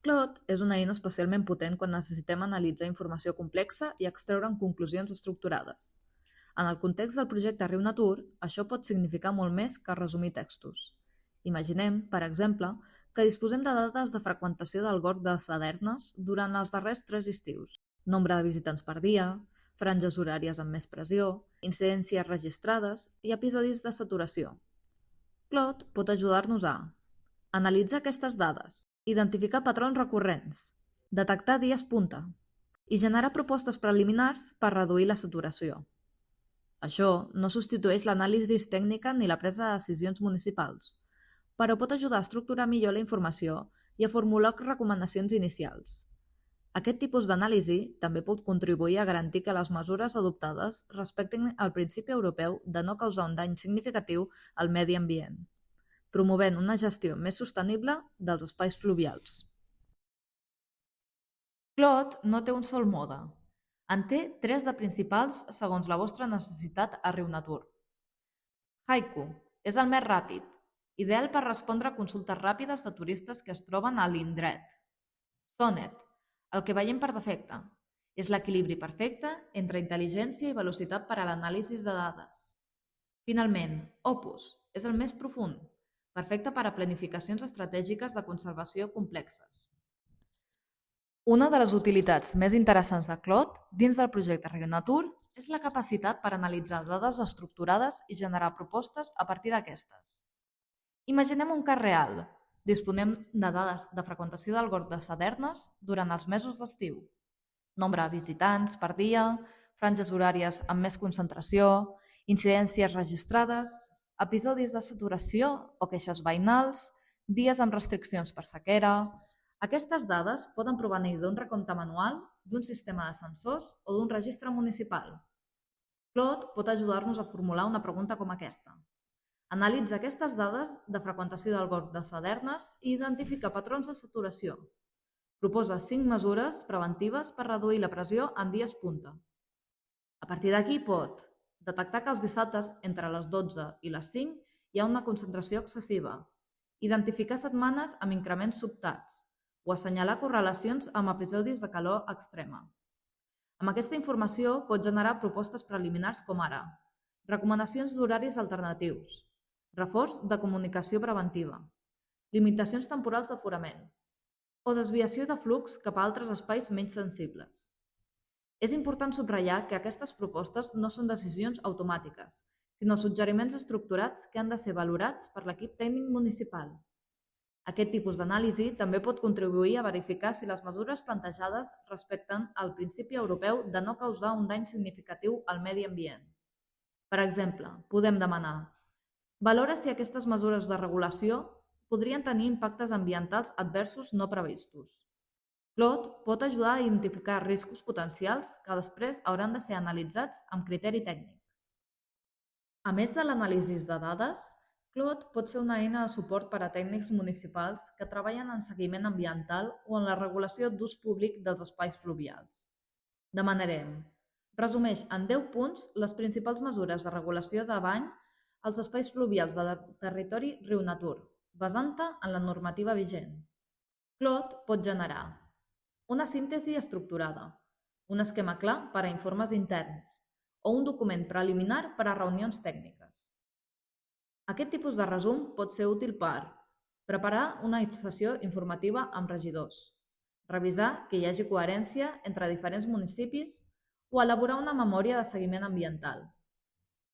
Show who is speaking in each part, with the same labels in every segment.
Speaker 1: Claude és una eina especialment potent quan necessitem analitzar informació complexa i extreure'n conclusions estructurades. En el context del projecte Riu Natur, això pot significar molt més que resumir textos. Imaginem, per exemple, que disposem de dades de freqüentació del gorg de Sadernes durant els darrers 3 estius. Nombre de visitants per dia, franges horàries amb més pressió, incidències registrades i episodis de saturació. Claude pot ajudar-nos a analitzar aquestes dades, identificar patrons recurrents, detectar dies punta i generar propostes preliminars per reduir la saturació. Això no substitueix l'anàlisi tècnica ni la presa de decisions municipals, però pot ajudar a estructurar millor la informació i a formular recomanacions inicials. Aquest tipus d'anàlisi també pot contribuir a garantir que les mesures adoptades respectin el principi europeu de no causar un dany significatiu al medi ambient, promovent una gestió més sostenible dels espais fluvials. Claude no té un sol mode. En té 3 de principals segons la vostra necessitat a Riu Natur. Haiku és el més ràpid, ideal per respondre a consultes ràpides de turistes que es troben a l'indret. Sonnet, el que veiem per defecte, és l'equilibri perfecte entre intel·ligència i velocitat per a l'anàlisi de dades. Finalment, Opus és el més profund, perfecte per a planificacions estratègiques de conservació complexes. Una de les utilitats més interessants de Claude dins del projecte Renatur és la capacitat per analitzar dades estructurades i generar propostes a partir d'aquestes. Imaginem un cas real. Disponem de dades de freqüentació del gorg de Sadernes durant els mesos d'estiu. Nombre de visitants per dia, franges horàries amb més concentració, incidències registrades, episodis de saturació o queixes veïnals, dies amb restriccions per sequera. Aquestes dades poden provenir d'un recompte manual, d'un sistema de sensors o d'un registre municipal. Claude pot ajudar-nos a formular una pregunta com aquesta. Analitza aquestes dades de freqüentació del gorg de Sadernes i identifica patrons de saturació. Proposa 5 mesures preventives per reduir la pressió en dies punta. A partir d'aquí pot detectar que els dissabtes entre les 12 i les 5 hi ha una concentració excessiva, identificar setmanes amb increments sobtats o assenyalar correlacions amb episodis de calor extrema. Amb aquesta informació pot generar propostes preliminars com ara recomanacions d'horaris alternatius, reforç de comunicació preventiva, limitacions temporals d'aforament o desviació de flux cap a altres espais menys sensibles. És important subratllar que aquestes propostes no són decisions automàtiques, sinó suggeriments estructurats que han de ser valorats per l'equip tècnic municipal. Aquest tipus d'anàlisi també pot contribuir a verificar si les mesures plantejades respecten el principi europeu de no causar un dany significatiu al medi ambient. Per exemple, podem demanar: valora si aquestes mesures de regulació podrien tenir impactes ambientals adversos no previstos. Claude pot ajudar a identificar riscos potencials que després hauran de ser analitzats amb criteri tècnic. A més de l'anàlisi de dades, Claude pot ser una eina de suport per a tècnics municipals que treballen en seguiment ambiental o en la regulació d'ús públic dels espais fluvials. Demanarem: resumeix en 10 punts les principals mesures de regulació de bany als espais fluvials del territori Riu Natur, basant-te en la normativa vigent. Claude pot generar una síntesi estructurada, un esquema clar per a informes interns o un document preliminar per a reunions tècniques. Aquest tipus de resum pot ser útil per preparar una sessió informativa amb regidors, revisar que hi hagi coherència entre diferents municipis o elaborar una memòria de seguiment ambiental.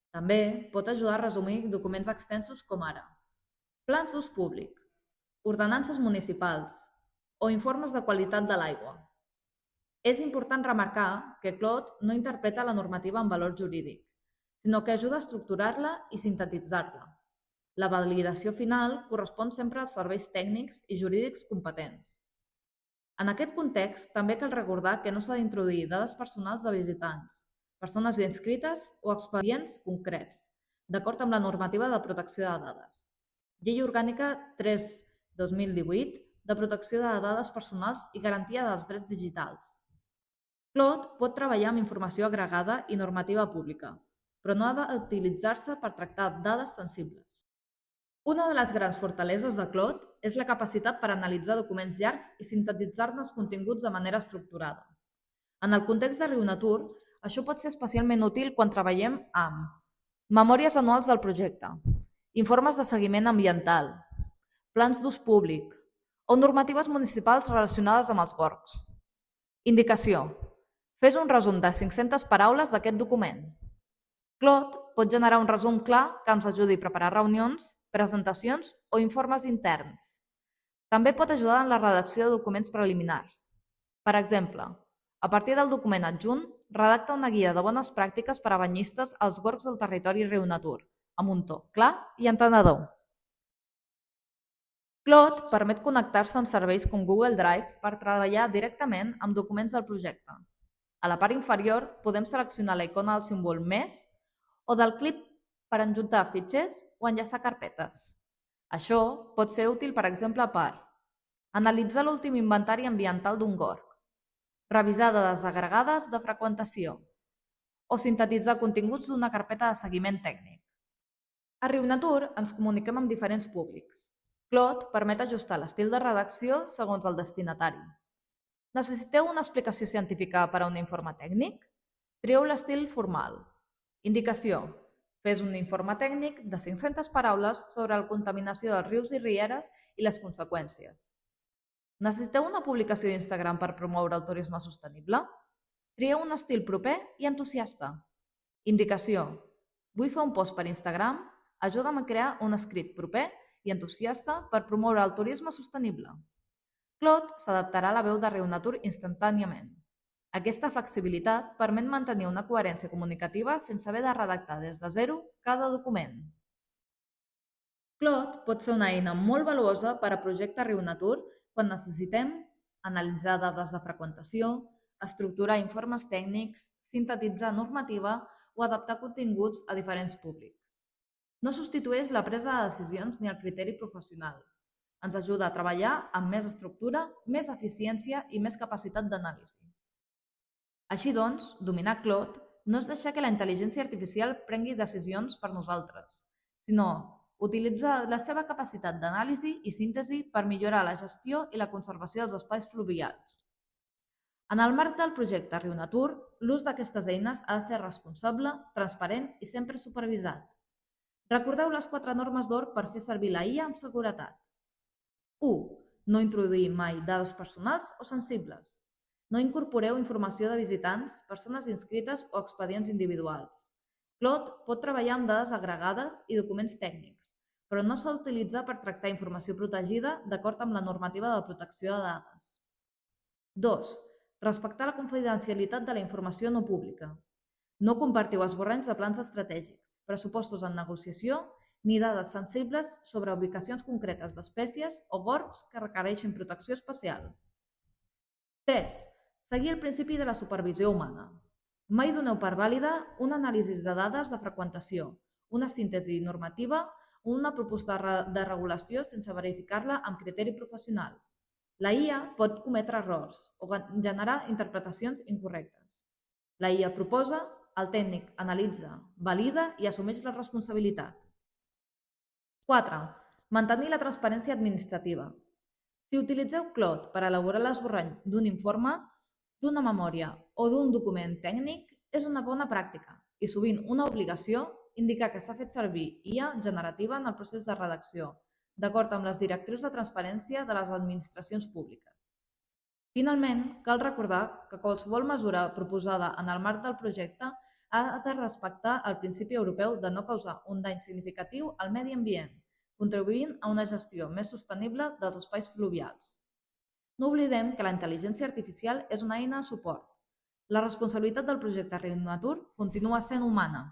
Speaker 1: També pot ajudar a resumir documents extensos com ara plans d'ús públic, ordenances municipals o informes de qualitat de l'aigua. És important remarcar que Claude no interpreta la normativa en valor jurídic, sinó que ajuda a estructurar-la i sintetitzar-la. La validació final correspon sempre als serveis tècnics i jurídics competents. En aquest context, també cal recordar que no s'ha d'introduir dades personals de visitants, persones inscrites o expedients concrets, d'acord amb la normativa de protecció de dades. Llei Orgànica 3/2018 de protecció de dades personals i garantia dels drets digitals. Claude pot treballar amb informació agregada i normativa pública, però no ha d'utilitzar-se per tractar dades sensibles. Una de les grans fortaleses de Claude és la capacitat per analitzar documents llargs i sintetitzar-ne els continguts de manera estructurada. En el context de RiuNatur, això pot ser especialment útil quan treballem amb memòries anuals del projecte, informes de seguiment ambiental, plans d'ús públic o normatives municipals relacionades amb els gorgs. Indicació. Fes un resum de 500 paraules d'aquest document. Claude pot generar un resum clar que ens ajudi a preparar reunions, presentacions o informes interns. També pot ajudar en la redacció de documents preliminars. Per exemple, a partir del document adjunt, redacta una guia de bones pràctiques per a banyistes als gorgs del territori RiuNatur, amb un to clar i entenedor. Claude permet connectar-se amb serveis com Google Drive per treballar directament amb documents del projecte. A la part inferior podem seleccionar la icona del símbol més o del clip per adjuntar fitxers o enllaçar carpetes. Això pot ser útil, per exemple, per analitzar l'últim inventari ambiental d'un gorg, revisar dades agregades de freqüentació o sintetitzar continguts d'una carpeta de seguiment tècnic. A RiuNatur ens comuniquem amb diferents públics. Claude permet ajustar l'estil de redacció segons el destinatari. Necessiteu una explicació científica per a un informe tècnic? Trieu l'estil formal. Indicació. Fes un informe tècnic de 500 paraules sobre la contaminació dels rius i rieres i les conseqüències. Necessiteu una publicació d'Instagram per promoure el turisme sostenible? Trieu un estil proper i entusiasta. Indicació. Vull fer un post per Instagram? Ajuda'm a crear un escrit proper i entusiasta per promoure el turisme sostenible. Claude s'adaptarà a la veu de RiuNatur instantàniament. Aquesta flexibilitat permet mantenir una coherència comunicativa sense haver de redactar des de zero cada document. Claude pot ser una eina molt valuosa per a projectes RiuNatur quan necessitem analitzar dades de freqüentació, estructurar informes tècnics, sintetitzar normativa o adaptar continguts a diferents públics. No substitueix la presa de decisions ni el criteri professional. Ens ajuda a treballar amb més estructura, més eficiència i més capacitat d'anàlisi. Així doncs, dominar Claude no és deixar que la intel·ligència artificial prengui decisions per nosaltres, sinó utilitzar la seva capacitat d'anàlisi i síntesi per millorar la gestió i la conservació dels espais fluvials. En el marc del projecte RiuNatur, l'ús d'aquestes eines ha de ser responsable, transparent i sempre supervisat. Recordeu les 4 normes d'or per fer servir la IA amb seguretat. 1. No introduir mai dades personals o sensibles. No incorporeu informació de visitants, persones inscrites o expedients individuals. Claude pot treballar amb dades agregades i documents tècnics, però no s'ha d'utilitzar per tractar informació protegida d'acord amb la normativa de protecció de dades. 2. Respectar la confidencialitat de la informació no pública. No compartiu esborranys de plans estratègics, pressupostos en negociació ni dades sensibles sobre ubicacions concretes d'espècies o gorgs que requereixin protecció especial. 3. Seguir el principi de la supervisió humana. Mai doneu per vàlida una anàlisi de dades de freqüentació, una síntesi normativa o una proposta de regulació sense verificar-la amb criteri professional. La IA pot cometre errors o generar interpretacions incorrectes. La IA proposa, el tècnic analitza, valida i assumeix la responsabilitat. 4. Mantenir la transparència administrativa. Si utilitzeu Claude per elaborar l'esborrany d'un informe, d'una memòria o d'un document tècnic, és una bona pràctica i sovint una obligació indicar que s'ha fet servir IA generativa en el procés de redacció, d'acord amb les directrius de transparència de les administracions públiques. Finalment, cal recordar que qualsevol mesura proposada en el marc del projecte ha de respectar el principi europeu de no causar un dany significatiu al medi ambient, contribuint a una gestió més sostenible dels espais fluvials. No oblidem que la intel·ligència artificial és una eina de suport. La responsabilitat del projecte RiuNatur continua sent humana.